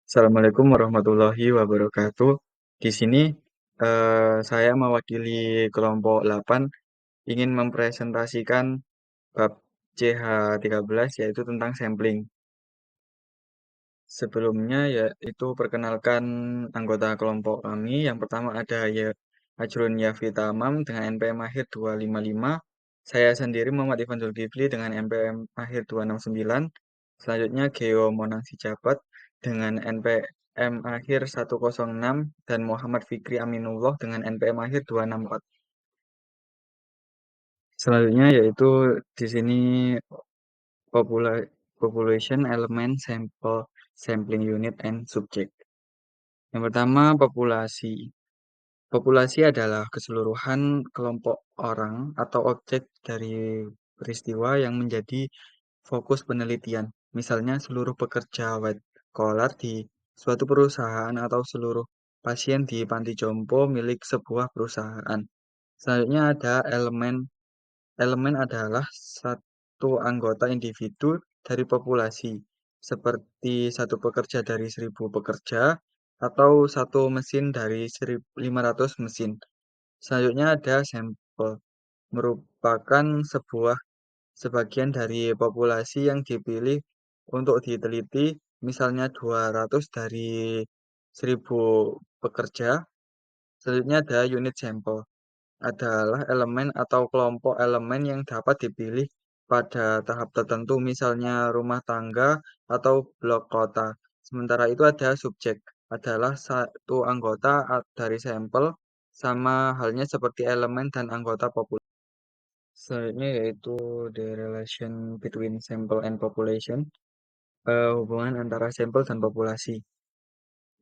Assalamualaikum warahmatullahi wabarakatuh. Di sini saya mewakili kelompok 8 ingin mempresentasikan bab CH13 yaitu tentang sampling. Sebelumnya yaitu perkenalkan anggota kelompok kami. Yang pertama ada ya Ajrun Yafita Amam dengan NPM akhir 255. Saya sendiri Muhammad Ivan Zulkifli dengan NPM akhir 269. Selanjutnya Geo Monang Sijabat dengan NPM akhir 106 dan Muhammad Fikri Aminullah dengan NPM akhir 264. Selanjutnya yaitu di sini population element sample sampling unit and subject. Yang pertama populasi. Populasi adalah keseluruhan kelompok orang atau objek dari peristiwa yang menjadi fokus penelitian. Misalnya seluruh pekerja white collar di suatu perusahaan atau seluruh pasien di panti jompo milik sebuah perusahaan. Selanjutnya ada elemen. Elemen adalah satu anggota individu dari populasi, seperti satu pekerja dari 1.000 pekerja atau satu mesin dari 1.500 mesin. Selanjutnya ada sampel, merupakan sebagian dari populasi yang dipilih untuk diteliti, misalnya 200 dari 1.000 pekerja. Selanjutnya ada unit sampel adalah elemen atau kelompok elemen yang dapat dipilih pada tahap tertentu, misalnya rumah tangga atau blok kota. Sementara itu ada subjek, adalah satu anggota dari sampel, sama halnya seperti elemen dan anggota populasi. Selanjutnya yaitu the relation between sample and population, hubungan antara sampel dan populasi.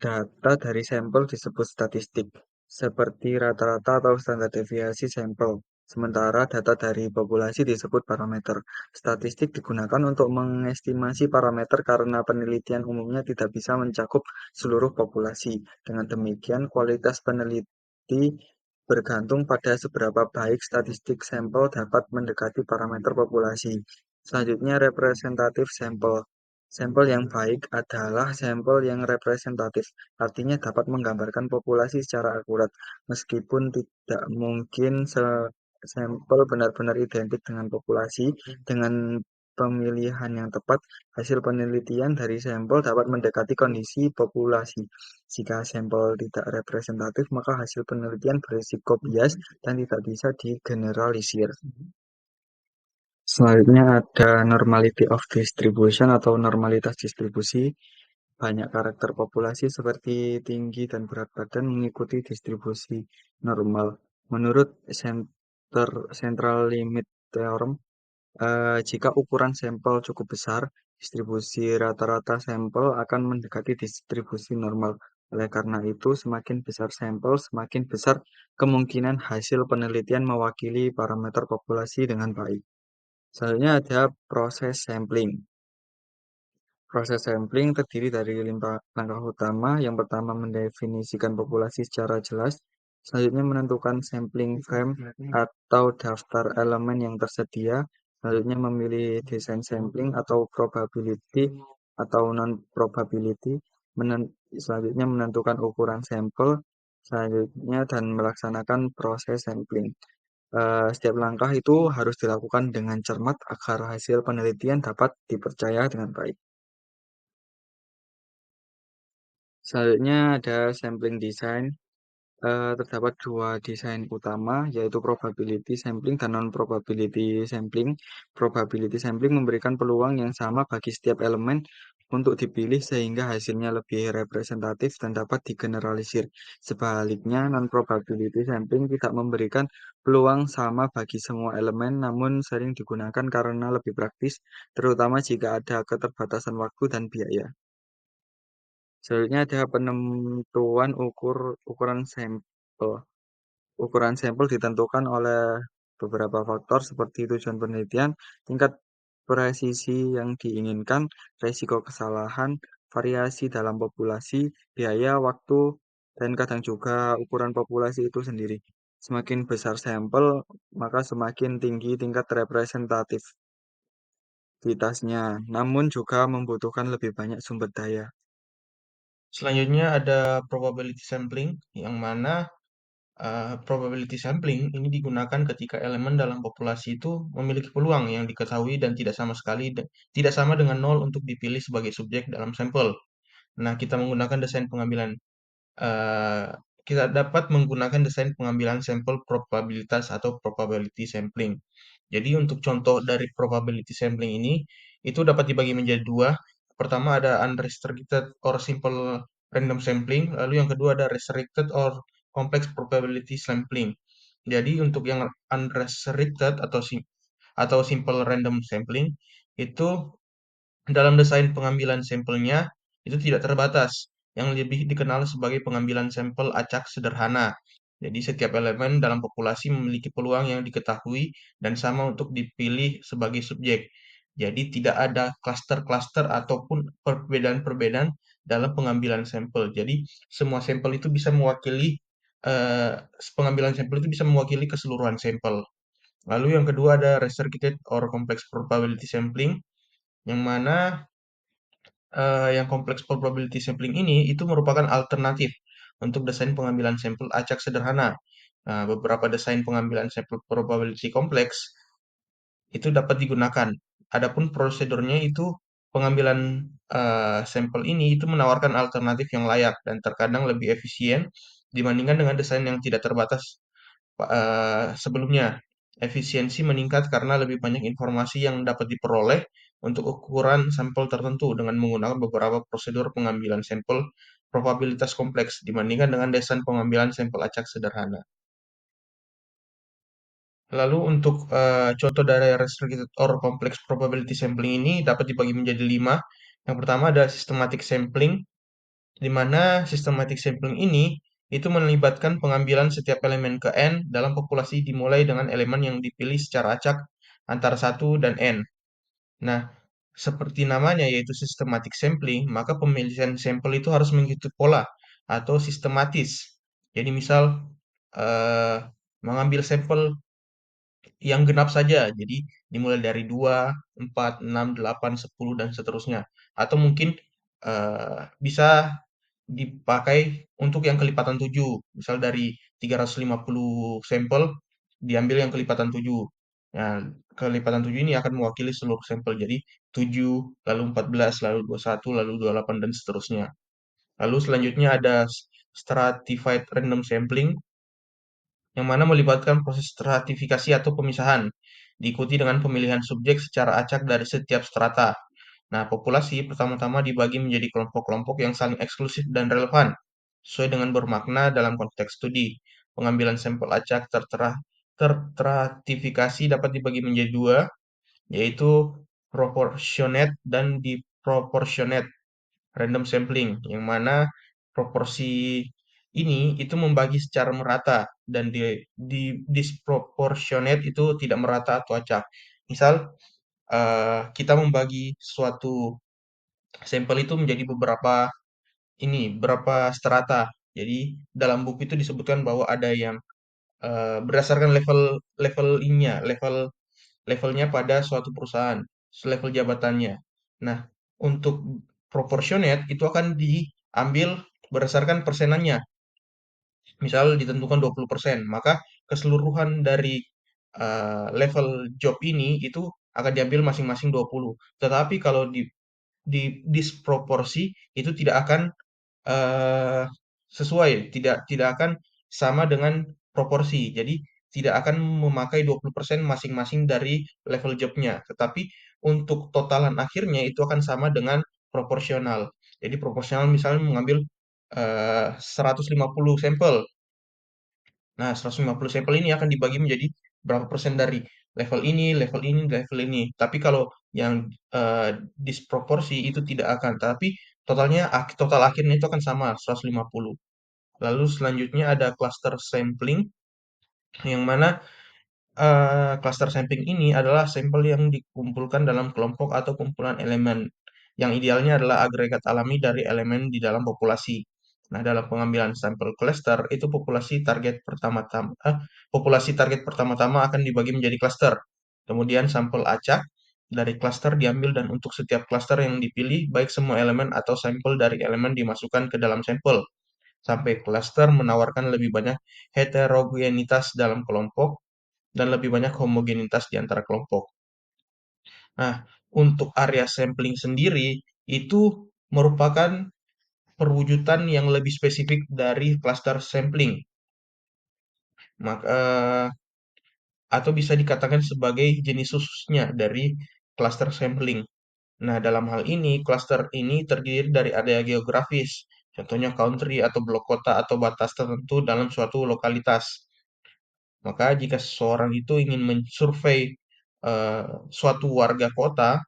Data dari sampel disebut statistik, seperti rata-rata atau standar deviasi sampel. Sementara data dari populasi disebut parameter. Statistik digunakan untuk mengestimasi parameter karena penelitian umumnya tidak bisa mencakup seluruh populasi. Dengan demikian, kualitas peneliti bergantung pada seberapa baik statistik sampel dapat mendekati parameter populasi. Selanjutnya, representatif sampel. Sampel yang baik adalah sampel yang representatif, artinya dapat menggambarkan populasi secara akurat, meskipun tidak mungkin sampel benar-benar identik dengan populasi. Dengan pemilihan yang tepat, hasil penelitian dari sampel dapat mendekati kondisi populasi. Jika sampel tidak representatif, maka hasil penelitian berisiko bias dan tidak bisa digeneralisir. Selanjutnya ada normality of distribution atau normalitas distribusi. Banyak karakter populasi seperti tinggi dan berat badan mengikuti distribusi normal. Menurut Central Limit Theorem, jika ukuran sampel cukup besar, distribusi rata-rata sampel akan mendekati distribusi normal. Oleh karena itu, semakin besar sampel, semakin besar kemungkinan hasil penelitian mewakili parameter populasi dengan baik. Selanjutnya ada proses sampling. Proses sampling terdiri dari 5 langkah utama. Yang pertama mendefinisikan populasi secara jelas. Selanjutnya menentukan sampling frame atau daftar elemen yang tersedia. Selanjutnya memilih desain sampling atau probability atau non-probability. Selanjutnya menentukan ukuran sampel. Selanjutnya dan melaksanakan proses sampling. Setiap langkah itu harus dilakukan dengan cermat agar hasil penelitian dapat dipercaya dengan baik. Selanjutnya ada sampling design. Terdapat dua desain utama, yaitu probability sampling dan non-probability sampling. Probability sampling memberikan peluang yang sama bagi setiap elemen untuk dipilih sehingga hasilnya lebih representatif dan dapat digeneralisir. Sebaliknya, non-probability sampling tidak memberikan peluang sama bagi semua elemen, namun sering digunakan karena lebih praktis, terutama jika ada keterbatasan waktu dan biaya. Selanjutnya ada penentuan ukuran sampel. Ukuran sampel ditentukan oleh beberapa faktor seperti tujuan penelitian, tingkat presisi yang diinginkan, risiko kesalahan, variasi dalam populasi, biaya, waktu, dan kadang juga ukuran populasi itu sendiri. Semakin besar sampel, maka semakin tinggi tingkat representativitasnya, namun juga membutuhkan lebih banyak sumber daya. Selanjutnya ada probability sampling, yang mana probability sampling ini digunakan ketika elemen dalam populasi itu memiliki peluang yang diketahui dan tidak sama sekali tidak sama dengan nol untuk dipilih sebagai subjek dalam sampel. Nah, eh, kita dapat menggunakan desain pengambilan sampel probabilitas atau probability sampling. Jadi untuk contoh dari probability sampling ini itu dapat dibagi menjadi dua. Pertama ada unrestricted or simple random sampling, lalu yang kedua ada restricted or complex probability sampling. Jadi untuk yang unrestricted atau simple random sampling itu dalam desain pengambilan sampelnya itu tidak terbatas, yang lebih dikenal sebagai pengambilan sampel acak sederhana. Jadi setiap elemen dalam populasi memiliki peluang yang diketahui dan sama untuk dipilih sebagai subjek. Jadi tidak ada klaster-klaster ataupun perbedaan-perbedaan dalam pengambilan sampel. Jadi semua sampel itu bisa mewakili eh, pengambilan sampel itu bisa mewakili keseluruhan sampel. Lalu yang kedua ada restricted or complex probability sampling, yang mana yang kompleks probability sampling ini itu merupakan alternatif untuk desain pengambilan sampel acak sederhana. Nah, beberapa desain pengambilan sampel probability kompleks itu dapat digunakan. Adapun prosedurnya itu pengambilan sampel ini itu menawarkan alternatif yang layak dan terkadang lebih efisien dibandingkan dengan desain yang tidak terbatas sebelumnya. Efisiensi meningkat karena lebih banyak informasi yang dapat diperoleh untuk ukuran sampel tertentu dengan menggunakan beberapa prosedur pengambilan sampel probabilitas kompleks dibandingkan dengan desain pengambilan sampel acak sederhana. Lalu untuk contoh dari restricted or complex probability sampling ini dapat dibagi menjadi 5. Yang pertama ada systematic sampling, di mana systematic sampling ini itu melibatkan pengambilan setiap elemen ke N dalam populasi dimulai dengan elemen yang dipilih secara acak antara satu dan N. Nah, seperti namanya yaitu systematic sampling, maka pemilihan sampel itu harus mengikuti pola atau sistematis. Jadi misal eh, mengambil sampel yang genap saja. Jadi dimulai dari 2, 4, 6, 8, 10 dan seterusnya. Atau mungkin bisa dipakai untuk yang kelipatan 7. Misal dari 350 sampel diambil yang kelipatan 7. Nah, kelipatan 7 ini akan mewakili seluruh sampel. Jadi 7, lalu 14, lalu 21, lalu 28 dan seterusnya. Lalu selanjutnya ada stratified random sampling, yang mana melibatkan proses stratifikasi atau pemisahan, diikuti dengan pemilihan subjek secara acak dari setiap strata. Nah, populasi pertama-tama dibagi menjadi kelompok-kelompok yang saling eksklusif dan relevan, sesuai dengan bermakna dalam konteks studi. Pengambilan sampel acak terstratifikasi dapat dibagi menjadi dua, yaitu proportionate dan disproportionate random sampling, yang mana proporsi ini itu membagi secara merata dan di disproportionate itu tidak merata atau acak. Misal kita membagi suatu sampel itu menjadi beberapa strata. Jadi dalam buku itu disebutkan bahwa ada yang berdasarkan level ininya, levelnya pada suatu perusahaan, level jabatannya. Nah, untuk proportionate itu akan diambil berdasarkan persenannya. Misal ditentukan 20%, maka keseluruhan dari level job ini itu akan diambil masing-masing 20. Tetapi kalau di disproporsi itu tidak akan eee, sesuai, tidak tidak akan sama dengan proporsi. Jadi tidak akan memakai 20% masing-masing dari level job-nya, tetapi untuk totalan akhirnya itu akan sama dengan proporsional. Jadi proporsional misalnya mengambil 150 sampel. Nah, 150 sampel ini akan dibagi menjadi berapa persen dari level ini, level ini, level ini. Tapi kalau yang disproporsi itu tidak akan, tapi total akhirnya itu akan sama 150. Lalu selanjutnya ada cluster sampling, yang mana cluster sampling ini adalah sampel yang dikumpulkan dalam kelompok atau kumpulan elemen, yang idealnya adalah agregat alami dari elemen di dalam populasi. Nah, dalam pengambilan sampel cluster itu populasi target pertama-tama akan dibagi menjadi cluster. Kemudian sampel acak dari klaster diambil dan untuk setiap klaster yang dipilih, baik semua elemen atau sampel dari elemen dimasukkan ke dalam sampel. Sampai klaster menawarkan lebih banyak heterogenitas dalam kelompok dan lebih banyak homogenitas di antara kelompok. Nah, untuk area sampling sendiri itu merupakan perwujudan yang lebih spesifik dari cluster sampling. Maka atau bisa dikatakan sebagai jenis khususnya dari cluster sampling. Nah, dalam hal ini, cluster ini terdiri dari area geografis, contohnya country atau blok kota atau batas tertentu dalam suatu lokalitas. Maka jika seseorang itu ingin mensurvei eh, suatu warga kota,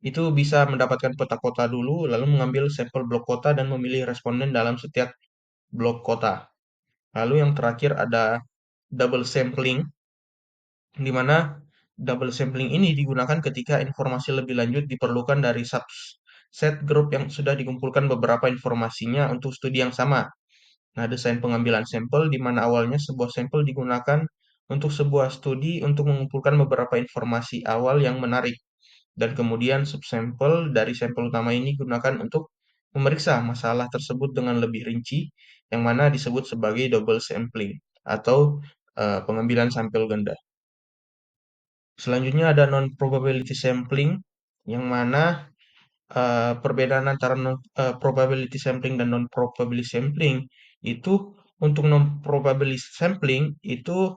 itu bisa mendapatkan peta kota dulu, lalu mengambil sampel blok kota dan memilih responden dalam setiap blok kota. Lalu yang terakhir ada double sampling, di mana double sampling ini digunakan ketika informasi lebih lanjut diperlukan dari subset grup yang sudah dikumpulkan beberapa informasinya untuk studi yang sama. Nah, desain pengambilan sampel di mana awalnya sebuah sampel digunakan untuk sebuah studi untuk mengumpulkan beberapa informasi awal yang menarik. Dan kemudian subsampel dari sampel utama ini digunakan untuk memeriksa masalah tersebut dengan lebih rinci, yang mana disebut sebagai double sampling atau pengambilan sampel ganda. Selanjutnya ada non-probability sampling, yang mana perbedaan antara probability sampling dan non-probability sampling itu untuk non-probability sampling itu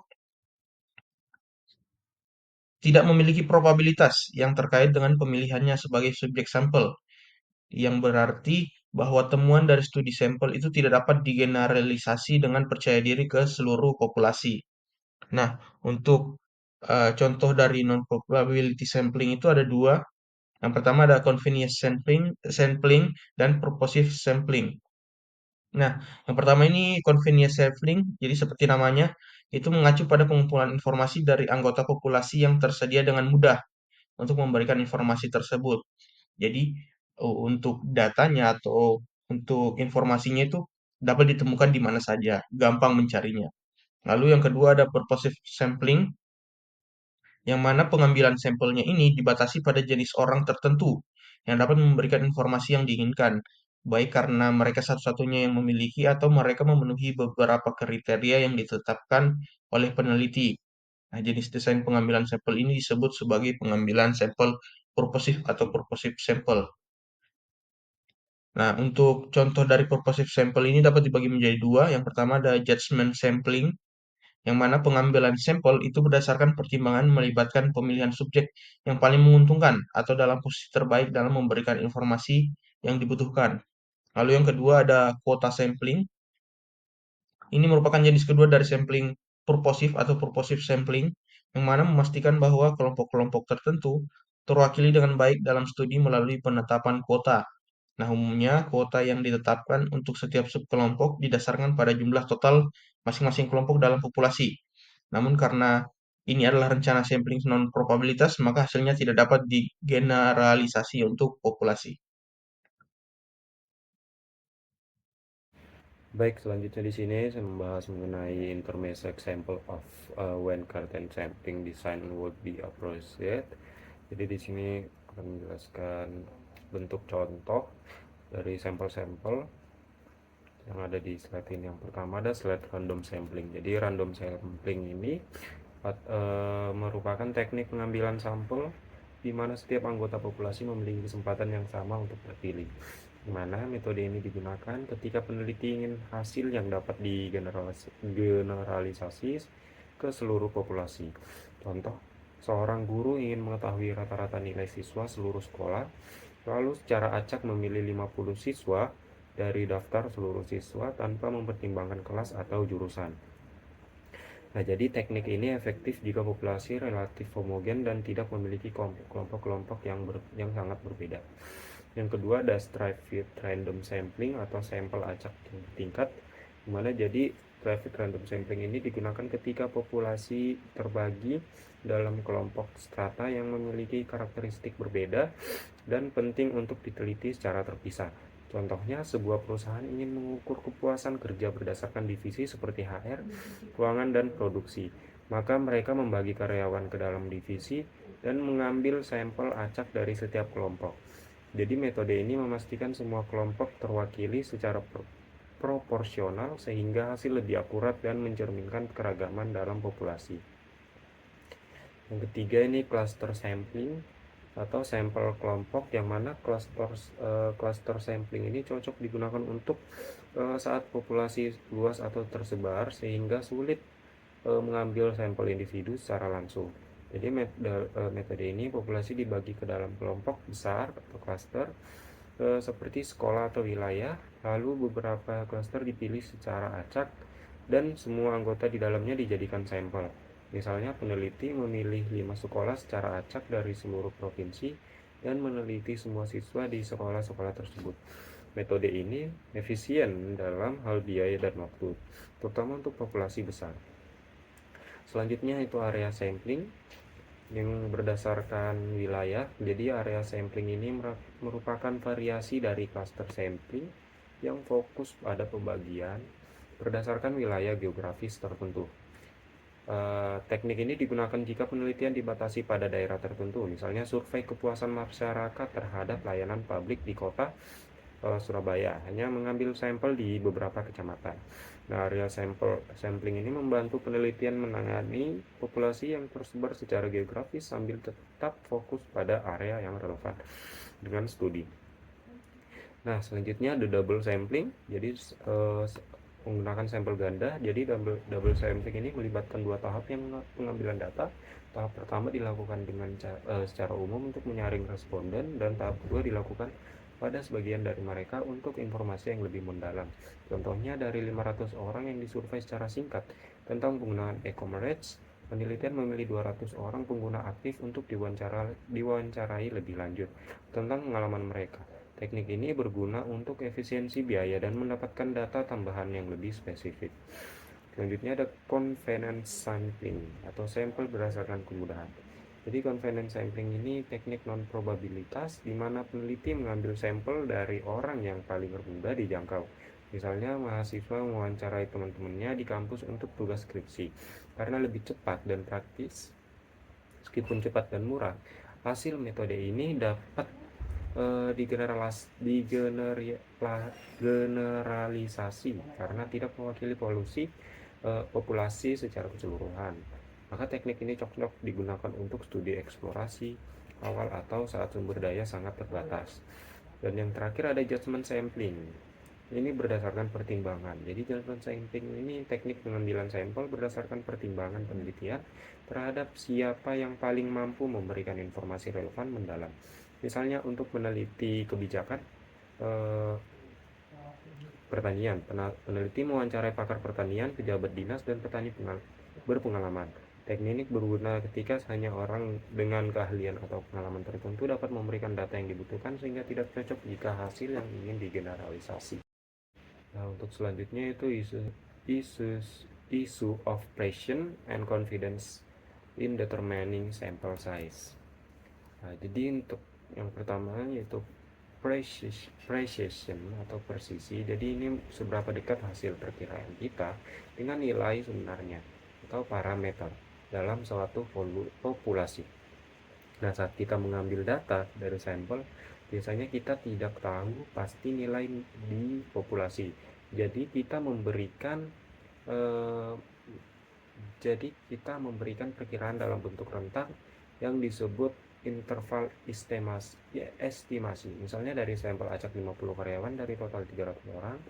tidak memiliki probabilitas yang terkait dengan pemilihannya sebagai subjek sampel, yang berarti bahwa temuan dari studi sampel itu tidak dapat digeneralisasi dengan percaya diri ke seluruh populasi. Nah, untuk contoh dari non-probability sampling itu ada dua. Yang pertama ada convenience sampling dan purposive sampling. Nah, yang pertama ini convenience sampling, jadi seperti namanya, itu mengacu pada pengumpulan informasi dari anggota populasi yang tersedia dengan mudah untuk memberikan informasi tersebut. Jadi, untuk datanya atau untuk informasinya itu dapat ditemukan di mana saja, gampang mencarinya. Lalu yang kedua ada purposive sampling, yang mana pengambilan sampelnya ini dibatasi pada jenis orang tertentu yang dapat memberikan informasi yang diinginkan, baik karena mereka satu-satunya yang memiliki atau mereka memenuhi beberapa kriteria yang ditetapkan oleh peneliti. Nah, jenis desain pengambilan sampel ini disebut sebagai pengambilan sampel purposive atau purposive sample. Nah, untuk contoh dari purposive sample ini dapat dibagi menjadi dua. Yang pertama ada judgment sampling, yang mana pengambilan sampel itu berdasarkan pertimbangan melibatkan pemilihan subjek yang paling menguntungkan atau dalam posisi terbaik dalam memberikan informasi yang dibutuhkan. Lalu yang kedua ada quota sampling. Ini merupakan jenis kedua dari sampling purposive atau purposive sampling, yang mana memastikan bahwa kelompok-kelompok tertentu terwakili dengan baik dalam studi melalui penetapan kuota. Nah, umumnya kuota yang ditetapkan untuk setiap subkelompok didasarkan pada jumlah total masing-masing kelompok dalam populasi. Namun karena ini adalah rencana sampling non-probabilitas, maka hasilnya tidak dapat digeneralisasi untuk populasi. Baik, selanjutnya di sini saya membahas mengenai intermezzo example of when curtain sampling design would be appropriate. Jadi di sini akan menjelaskan bentuk contoh dari sampel-sampel yang ada di slide ini. Yang pertama ada slide random sampling. Jadi random sampling ini merupakan teknik pengambilan sampel di mana setiap anggota populasi memiliki kesempatan yang sama untuk terpilih. Di mana metode ini digunakan ketika peneliti ingin hasil yang dapat digeneralisasi ke seluruh populasi. Contoh, seorang guru ingin mengetahui rata-rata nilai siswa seluruh sekolah, lalu secara acak memilih 50 siswa dari daftar seluruh siswa tanpa mempertimbangkan kelas atau jurusan. Nah, jadi teknik ini efektif jika populasi relatif homogen dan tidak memiliki kelompok-kelompok yang sangat berbeda. Yang kedua ada stratified random sampling atau sampel acak tingkat, di mana jadi stratified random sampling ini digunakan ketika populasi terbagi dalam kelompok strata yang memiliki karakteristik berbeda dan penting untuk diteliti secara terpisah. Contohnya, sebuah perusahaan ingin mengukur kepuasan kerja berdasarkan divisi seperti HR, keuangan, dan produksi. Maka mereka membagi karyawan ke dalam divisi dan mengambil sampel acak dari setiap kelompok. Jadi metode ini memastikan semua kelompok terwakili secara proporsional sehingga hasil lebih akurat dan mencerminkan keragaman dalam populasi. Yang ketiga ini cluster sampling atau sampel kelompok, yang mana cluster sampling ini cocok digunakan untuk saat populasi luas atau tersebar sehingga sulit mengambil sampel individu secara langsung. Jadi metode ini populasi dibagi ke dalam kelompok besar atau cluster seperti sekolah atau wilayah, lalu beberapa cluster dipilih secara acak dan semua anggota di dalamnya dijadikan sampel. Misalnya peneliti memilih 5 sekolah secara acak dari seluruh provinsi dan meneliti semua siswa di sekolah-sekolah tersebut. Metode ini efisien dalam hal biaya dan waktu, terutama untuk populasi besar. Selanjutnya itu area sampling yang berdasarkan wilayah. Jadi area sampling ini merupakan variasi dari cluster sampling yang fokus pada pembagian berdasarkan wilayah geografis tertentu. Teknik ini digunakan jika penelitian dibatasi pada daerah tertentu, misalnya survei kepuasan masyarakat terhadap layanan publik di kota Surabaya, hanya mengambil sampel di beberapa kecamatan. Nah, area sampling ini membantu penelitian menangani populasi yang tersebar secara geografis sambil tetap fokus pada area yang relevan dengan studi. Nah, selanjutnya ada double sampling. Jadi menggunakan sampel ganda. Jadi double sampling ini melibatkan dua tahap yang pengambilan data. Tahap pertama dilakukan dengan secara umum untuk menyaring responden, dan tahap kedua dilakukan pada sebagian dari mereka untuk informasi yang lebih mendalam. Contohnya, dari 500 orang yang disurvei secara singkat tentang penggunaan e-commerce, penelitian memilih 200 orang pengguna aktif untuk diwawancarai lebih lanjut tentang pengalaman mereka. Teknik ini berguna untuk efisiensi biaya dan mendapatkan data tambahan yang lebih spesifik. Selanjutnya ada convenience sampling atau sampel berdasarkan kemudahan. Jadi convenience sampling ini teknik non-probabilitas di mana peneliti mengambil sampel dari orang yang paling mudah dijangkau. Misalnya mahasiswa mewawancarai teman-temannya di kampus untuk tugas skripsi. Karena lebih cepat dan praktis, meskipun cepat dan murah, hasil metode ini dapat digeneralisasi karena tidak mewakili populasi secara keseluruhan. Maka teknik ini cocok digunakan untuk studi eksplorasi awal atau saat sumber daya sangat terbatas. Dan yang terakhir ada judgment sampling. Ini berdasarkan pertimbangan. Jadi judgment sampling ini teknik pengambilan sampel berdasarkan pertimbangan penelitian terhadap siapa yang paling mampu memberikan informasi relevan mendalam. Misalnya untuk meneliti kebijakan pertanian, peneliti mewawancarai pakar pertanian, pejabat dinas, dan petani berpengalaman. Teknik ini berguna ketika hanya orang dengan keahlian atau pengalaman tertentu dapat memberikan data yang dibutuhkan sehingga tidak cocok jika hasil yang ingin digeneralisasi. Nah, untuk selanjutnya itu issue of precision and confidence in determining sample size. Nah, jadi untuk yang pertama yaitu precision atau presisi. Jadi ini seberapa dekat hasil perkiraan kita dengan nilai sebenarnya atau parameter dalam suatu populasi. Nah, saat kita mengambil data dari sampel, biasanya kita tidak tahu pasti nilai di populasi. Jadi kita memberikan perkiraan dalam bentuk rentang yang disebut interval estimasi. Misalnya dari sampel acak 50 karyawan dari total 300 orang,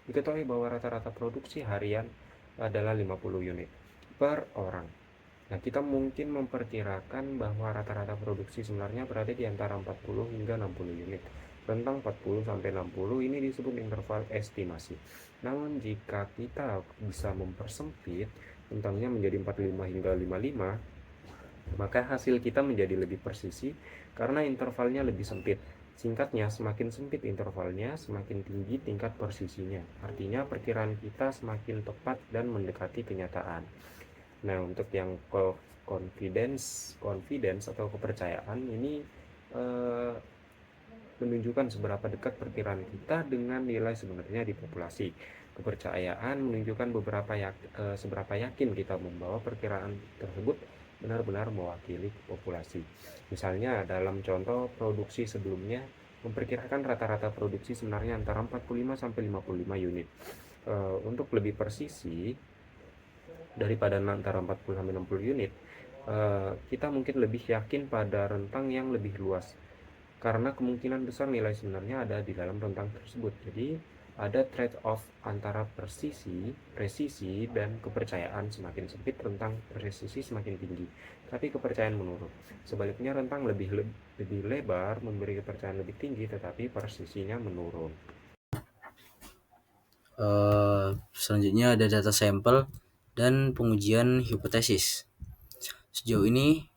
diketahui bahwa rata-rata produksi harian adalah 50 unit per orang. Nah, kita mungkin memperkirakan bahwa rata-rata produksi sebenarnya berada di antara 40 hingga 60 unit. Rentang 40 sampai 60 ini disebut interval estimasi. Namun jika kita bisa mempersempit rentangnya menjadi 45 hingga 55, maka hasil kita menjadi lebih presisi karena intervalnya lebih sempit. Singkatnya, semakin sempit intervalnya, semakin tinggi tingkat presisinya. Artinya perkiraan kita semakin tepat dan mendekati kenyataan. Nah, untuk yang confidence atau kepercayaan ini menunjukkan seberapa dekat perkiraan kita dengan nilai sebenarnya di populasi. Kepercayaan menunjukkan seberapa yakin kita membawa perkiraan tersebut benar-benar mewakili populasi. Misalnya dalam contoh produksi sebelumnya memperkirakan rata-rata produksi sebenarnya antara 45 sampai 55 unit. Untuk lebih persisi daripada antara 40 sampai 60 unit, kita mungkin lebih yakin pada rentang yang lebih luas karena kemungkinan besar nilai sebenarnya ada di dalam rentang tersebut. Jadi ada trade-off antara presisi dan kepercayaan. Semakin sempit rentang presisi semakin tinggi, tapi kepercayaan menurun. Sebaliknya rentang lebih lebar memberi kepercayaan lebih tinggi, tetapi presisinya menurun. Selanjutnya ada data sampel dan pengujian hipotesis. Sejauh ini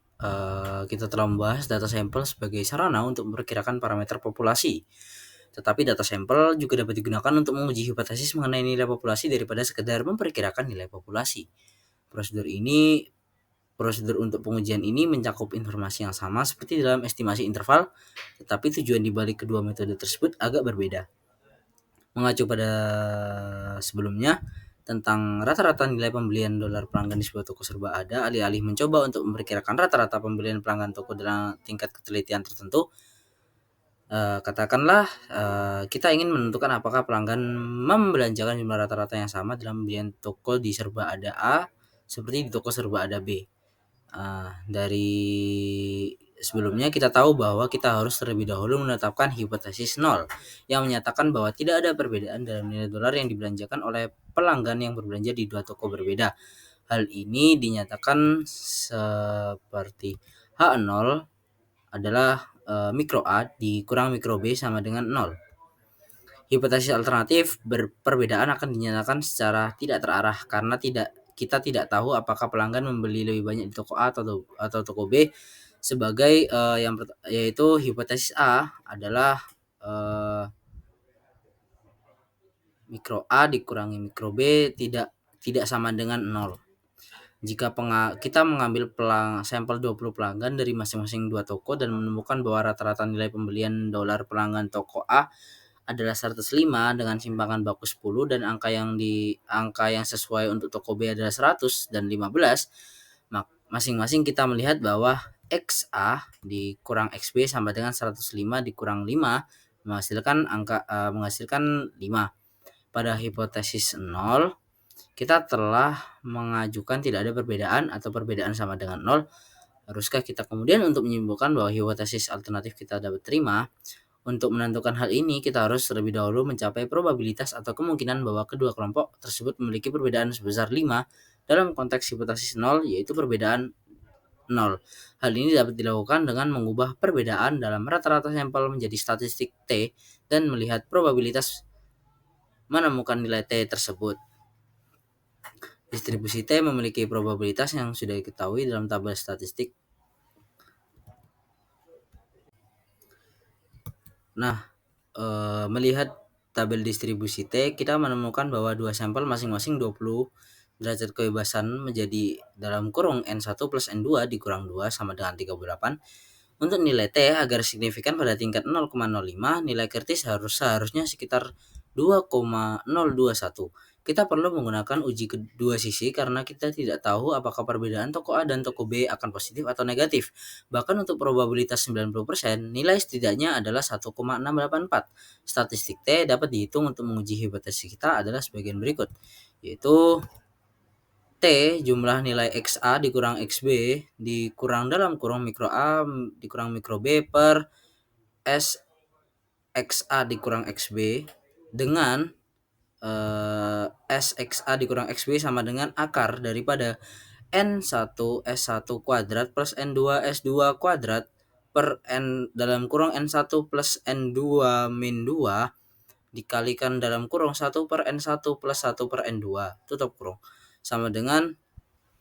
kita telah membahas data sampel sebagai sarana untuk memperkirakan parameter populasi. Tetapi data sampel juga dapat digunakan untuk menguji hipotesis mengenai nilai populasi daripada sekedar memperkirakan nilai populasi. Prosedur untuk pengujian ini mencakup informasi yang sama seperti dalam estimasi interval, tetapi tujuan dibalik kedua metode tersebut agak berbeda. Mengacu pada sebelumnya tentang rata-rata nilai pembelian dolar pelanggan di sebuah toko serba ada, alih-alih mencoba untuk memperkirakan rata-rata pembelian pelanggan toko dalam tingkat ketelitian tertentu, katakanlah kita ingin menentukan apakah pelanggan membelanjakan jumlah rata-rata yang sama dalam pembelian toko di serba ada A seperti di toko serba ada B. Dari sebelumnya kita tahu bahwa kita harus terlebih dahulu menetapkan hipotesis 0 yang menyatakan bahwa tidak ada perbedaan dalam nilai dolar yang dibelanjakan oleh pelanggan yang berbelanja di dua toko berbeda. Hal ini dinyatakan seperti H0 adalah mikro A dikurang mikro B sama dengan 0. Hipotesis alternatif perbedaan akan dinyatakan secara tidak terarah karena kita tidak tahu apakah pelanggan membeli lebih banyak di toko A atau toko B. Sebagai yaitu hipotesis A adalah mikro A dikurangi mikro B tidak sama dengan 0. Jika kita mengambil sampel 20 pelanggan dari masing-masing dua toko dan menemukan bahwa rata-rata nilai pembelian dolar pelanggan toko A adalah 105 dengan simpangan baku 10 dan angka yang sesuai untuk toko B adalah 100 dan 15, masing-masing kita melihat bahwa XA dikurang XB sama dengan 105 dikurang 5 menghasilkan 5. Pada hipotesis 0, kita telah mengajukan tidak ada perbedaan atau perbedaan sama dengan 0. Haruskah kita kemudian untuk menyimpulkan bahwa hipotesis alternatif kita dapat terima? Untuk menentukan hal ini, kita harus terlebih dahulu mencapai probabilitas atau kemungkinan bahwa kedua kelompok tersebut memiliki perbedaan sebesar 5 dalam konteks hipotesis 0, yaitu perbedaan 0. Hal ini dapat dilakukan dengan mengubah perbedaan dalam rata-rata sampel menjadi statistik T dan melihat probabilitas menemukan nilai T tersebut. Distribusi T memiliki probabilitas yang sudah diketahui dalam tabel statistik. Nah, melihat tabel distribusi T, kita menemukan bahwa dua sampel masing-masing 20 derajat kebebasan menjadi dalam kurung N1 plus N2 dikurang 2 sama dengan 38. Untuk nilai T agar signifikan pada tingkat 0,05, nilai kritis seharusnya sekitar 2,021. Kita perlu menggunakan uji kedua sisi karena kita tidak tahu apakah perbedaan toko A dan toko B akan positif atau negatif. Bahkan untuk probabilitas 90%, nilai setidaknya adalah 1,684. Statistik T dapat dihitung untuk menguji hipotesis kita adalah sebagian berikut, yaitu T jumlah nilai XA dikurang XB dikurang dalam kurung mikro A dikurang mikro B per S XA dikurang XB dengan SXA dikurang XB sama dengan akar daripada N1 S1 kuadrat plus N2 S2 kuadrat per N dalam kurung N1 plus N2 min 2 dikalikan dalam kurung 1 per N1 plus 1 per N2 tutup kurung sama dengan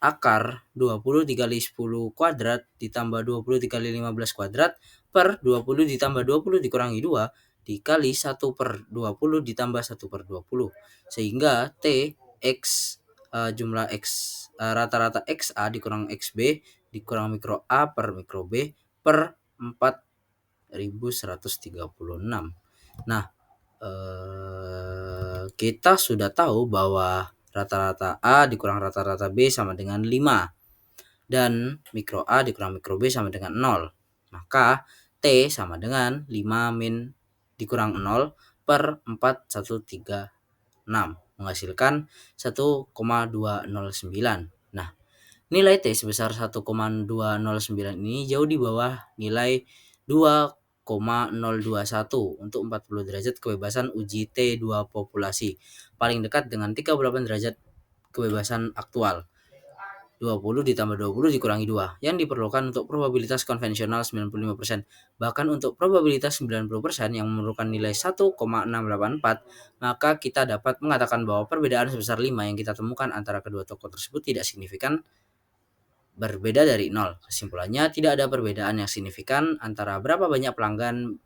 akar 20 dikali 10 kuadrat ditambah 20 dikali 15 kuadrat per 20 ditambah 20 dikurangi 2 dikali 1 per 20 ditambah 1 per 20. Sehingga T X jumlah X rata-rata XA dikurang XB dikurang mikro A per mikro B per 4136. Nah, kita sudah tahu bahwa rata-rata A dikurang rata-rata B sama dengan 5. dan mikro A dikurang mikro B sama dengan 0. Maka T sama dengan 5 min dikurang 0 per 4,136 menghasilkan 1,209. Nah, nilai T sebesar 1,209 ini jauh di bawah nilai 2,021 untuk 40 derajat kebebasan uji T2 populasi, paling dekat dengan 38 derajat kebebasan aktual. 20 ditambah 20 dikurangi 2 yang diperlukan untuk probabilitas konvensional 95%. Bahkan untuk probabilitas 90% yang memerlukan nilai 1,684, maka kita dapat mengatakan bahwa perbedaan sebesar 5 yang kita temukan antara kedua tokoh tersebut tidak signifikan berbeda dari 0. Kesimpulannya, tidak ada perbedaan yang signifikan antara berapa banyak pelanggan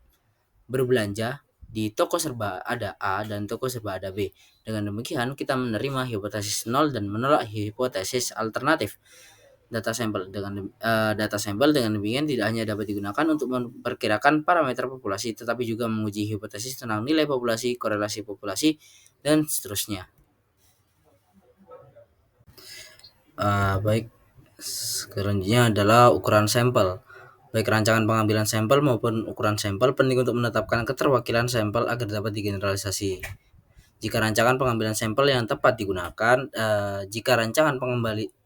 berbelanja di toko serba ada A dan toko serba ada B. Dengan demikian, kita menerima hipotesis 0 dan menolak hipotesis alternatif. Data sampel dengan demikian tidak hanya dapat digunakan untuk memperkirakan parameter populasi, tetapi juga menguji hipotesis tentang nilai populasi, korelasi populasi, dan seterusnya. Baik, selanjutnya adalah ukuran sampel. Baik rancangan pengambilan sampel maupun ukuran sampel penting untuk menetapkan keterwakilan sampel agar dapat digeneralisasi. Jika rancangan pengambilan sampel yang tepat digunakan,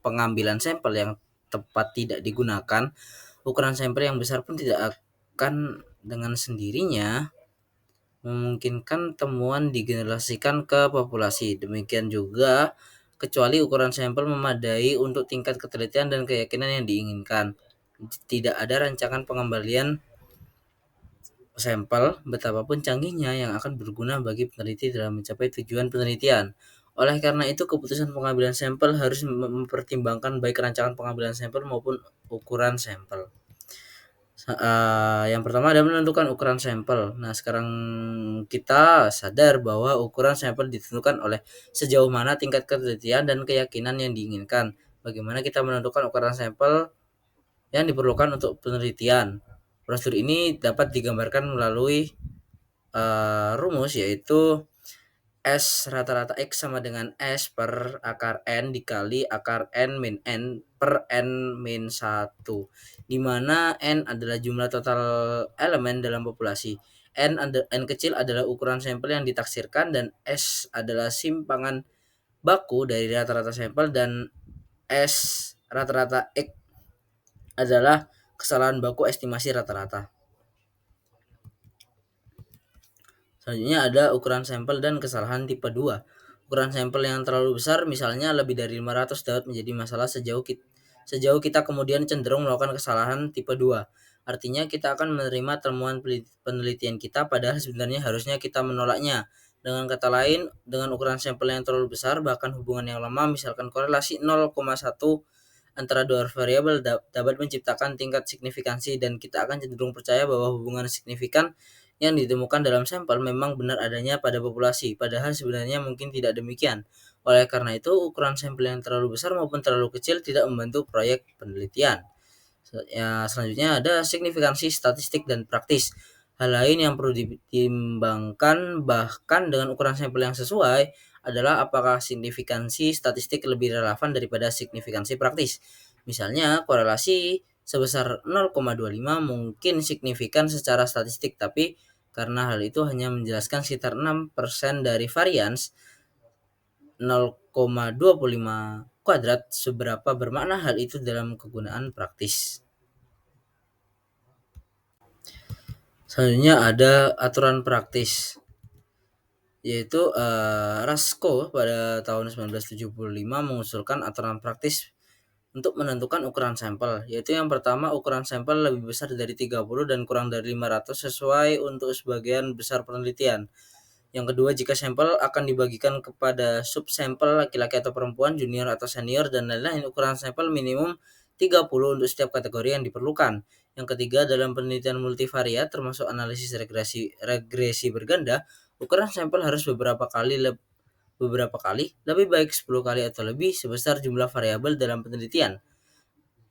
pengambilan sampel yang tepat tidak digunakan, ukuran sampel yang besar pun tidak akan dengan sendirinya memungkinkan temuan digeneralisasikan ke populasi. Demikian juga kecuali ukuran sampel memadai untuk tingkat ketelitian dan keyakinan yang diinginkan. Tidak ada rancangan pengembalian sampel betapapun canggihnya yang akan berguna bagi peneliti dalam mencapai tujuan penelitian. Oleh karena itu, keputusan pengambilan sampel harus mempertimbangkan baik rancangan pengambilan sampel maupun ukuran sampel. Yang pertama adalah menentukan ukuran sampel. Nah, sekarang kita sadar bahwa ukuran sampel ditentukan oleh sejauh mana tingkat ketelitian dan keyakinan yang diinginkan. Bagaimana kita menentukan ukuran sampel yang diperlukan untuk penelitian? Prosedur ini dapat digambarkan melalui rumus, yaitu S rata-rata X sama dengan S per akar N dikali akar N min N per N min 1, di mana N adalah jumlah total elemen dalam populasi. N kecil adalah ukuran sampel yang ditaksirkan dan S adalah simpangan baku dari rata-rata sampel, dan S rata-rata X adalah kesalahan baku estimasi rata-rata. Selanjutnya ada ukuran sampel dan kesalahan tipe 2. Ukuran sampel yang terlalu besar, misalnya lebih dari 500, dapat menjadi masalah sejauh kita kemudian cenderung melakukan kesalahan tipe 2. Artinya kita akan menerima temuan penelitian kita padahal sebenarnya harusnya kita menolaknya. Dengan kata lain, dengan ukuran sampel yang terlalu besar, bahkan hubungan yang lemah, misalkan korelasi 0,1 antara dua variabel, dapat menciptakan tingkat signifikansi, dan kita akan cenderung percaya bahwa hubungan signifikan yang ditemukan dalam sampel memang benar adanya pada populasi, padahal sebenarnya mungkin tidak demikian. Oleh karena itu, ukuran sampel yang terlalu besar maupun terlalu kecil tidak membantu proyek penelitian. Selanjutnya ada signifikansi statistik dan praktis. Hal lain yang perlu ditimbangkan bahkan dengan ukuran sampel yang sesuai adalah apakah signifikansi statistik lebih relevan daripada signifikansi praktis. Misalnya, korelasi sebesar 0,25 mungkin signifikan secara statistik, tapi karena hal itu hanya menjelaskan sekitar 6% dari varians 0,25 kuadrat, seberapa bermakna hal itu dalam kegunaan praktis. Selanjutnya ada aturan praktis, yaitu Rasko pada tahun 1975 mengusulkan aturan praktis untuk menentukan ukuran sampel, yaitu yang pertama, ukuran sampel lebih besar dari 30 dan kurang dari 500 sesuai untuk sebagian besar penelitian. Yang kedua, jika sampel akan dibagikan kepada subsampel laki-laki atau perempuan, junior atau senior, dan lain-lain, ukuran sampel minimum 30 untuk setiap kategori yang diperlukan. Yang ketiga, dalam penelitian multivariat termasuk analisis regresi berganda, ukuran sampel harus beberapa kali, lebih baik 10 kali atau lebih, sebesar jumlah variabel dalam penelitian.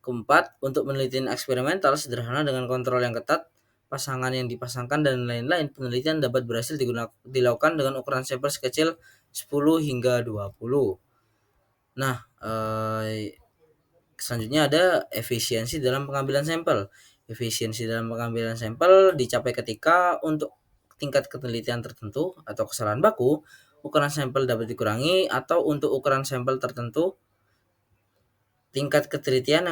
Keempat, untuk penelitian eksperimental sederhana dengan kontrol yang ketat, pasangan yang dipasangkan, dan lain-lain, penelitian dapat berhasil dilakukan dengan ukuran sampel sekecil 10 hingga 20. Nah, Selanjutnya ada efisiensi dalam pengambilan sampel. Efisiensi dalam pengambilan sampel dicapai ketika untuk tingkat ketelitian tertentu atau kesalahan baku, ukuran sampel dapat dikurangi, atau untuk ukuran sampel tertentu tingkat ketelitian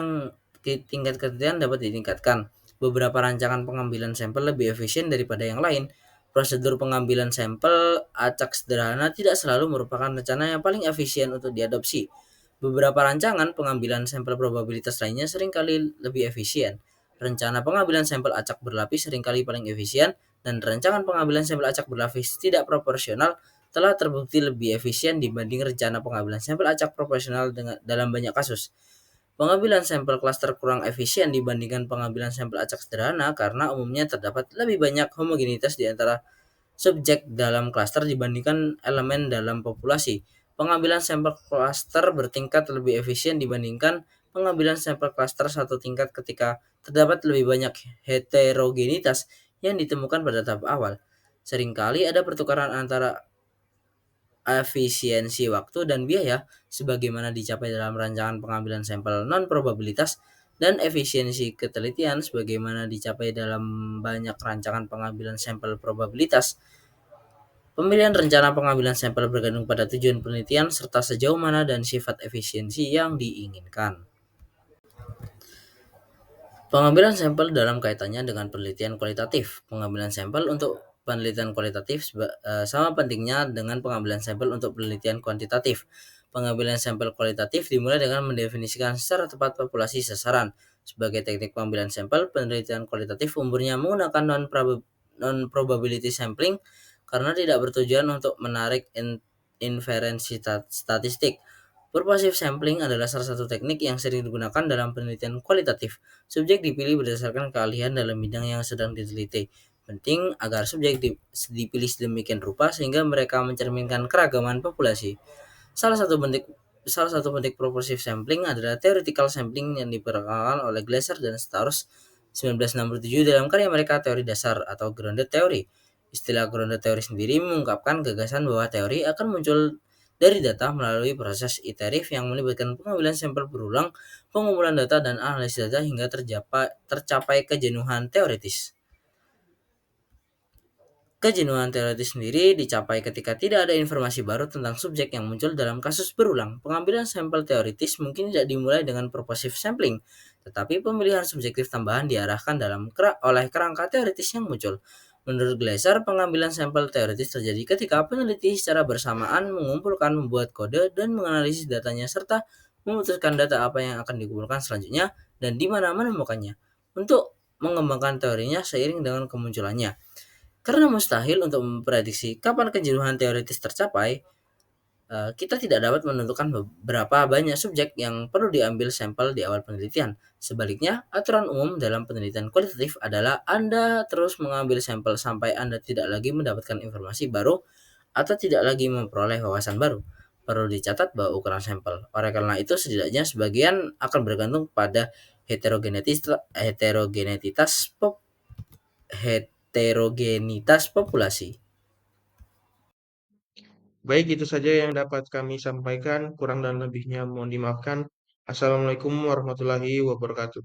dapat ditingkatkan. Beberapa rancangan pengambilan sampel lebih efisien daripada yang lain. Prosedur pengambilan sampel acak sederhana tidak selalu merupakan rencana yang paling efisien untuk diadopsi. Beberapa rancangan pengambilan sampel probabilitas lainnya seringkali lebih efisien. Rencana pengambilan sampel acak berlapis seringkali paling efisien, dan rancangan pengambilan sampel acak berlapis tidak proporsional telah terbukti lebih efisien dibanding rencana pengambilan sampel acak proporsional dalam banyak kasus. Pengambilan sampel klaster kurang efisien dibandingkan pengambilan sampel acak sederhana karena umumnya terdapat lebih banyak homogenitas di antara subjek dalam klaster dibandingkan elemen dalam populasi. Pengambilan sampel klaster bertingkat lebih efisien dibandingkan pengambilan sampel klaster satu tingkat ketika terdapat lebih banyak heterogenitas yang ditemukan pada tahap awal. Seringkali ada pertukaran antara efisiensi waktu dan biaya sebagaimana dicapai dalam rancangan pengambilan sampel non-probabilitas, dan efisiensi ketelitian sebagaimana dicapai dalam banyak rancangan pengambilan sampel probabilitas. Pemilihan rencana pengambilan sampel bergantung pada tujuan penelitian serta sejauh mana dan sifat efisiensi yang diinginkan. Pengambilan sampel dalam kaitannya dengan penelitian kualitatif. Pengambilan sampel untuk penelitian kualitatif sama pentingnya dengan pengambilan sampel untuk penelitian kuantitatif. Pengambilan sampel kualitatif dimulai dengan mendefinisikan secara tepat populasi sasaran. Sebagai teknik pengambilan sampel, penelitian kualitatif umumnya menggunakan non-probability sampling karena tidak bertujuan untuk menarik inferensi statistik. Purposive sampling adalah salah satu teknik yang sering digunakan dalam penelitian kualitatif. Subjek dipilih berdasarkan keahlian dalam bidang yang sedang diteliti. Penting agar subjek dipilih sedemikian rupa sehingga mereka mencerminkan keragaman populasi. Salah satu bentuk purposive sampling adalah theoretical sampling yang diperkenalkan oleh Glaser dan Strauss 1967 dalam karya mereka Teori Dasar atau Grounded Theory. Istilah grounded theory sendiri mengungkapkan gagasan bahwa teori akan muncul dari data melalui proses iteratif yang melibatkan pengambilan sampel berulang, pengumpulan data, dan analisis data hingga tercapai kejenuhan teoritis. Kejenuhan teoritis sendiri dicapai ketika tidak ada informasi baru tentang subjek yang muncul dalam kasus berulang. Pengambilan sampel teoritis mungkin tidak dimulai dengan purposive sampling, tetapi pemilihan subjektif tambahan diarahkan oleh kerangka teoritis yang muncul. Menurut Glaser, pengambilan sampel teoritis terjadi ketika peneliti secara bersamaan mengumpulkan, membuat kode, dan menganalisis datanya serta memutuskan data apa yang akan dikumpulkan selanjutnya dan di mana menemukannya untuk mengembangkan teorinya seiring dengan kemunculannya. Karena mustahil untuk memprediksi kapan kejenuhan teoritis tercapai, kita tidak dapat menentukan berapa banyak subjek yang perlu diambil sampel di awal penelitian. Sebaliknya, aturan umum dalam penelitian kualitatif adalah Anda terus mengambil sampel sampai Anda tidak lagi mendapatkan informasi baru atau tidak lagi memperoleh wawasan baru. Perlu dicatat bahwa ukuran sampel. Oleh karena itu, setidaknya sebagian akan bergantung pada heterogenitas populasi. Baik, itu saja yang dapat kami sampaikan. Kurang dan lebihnya mohon dimaafkan. Assalamualaikum warahmatullahi wabarakatuh.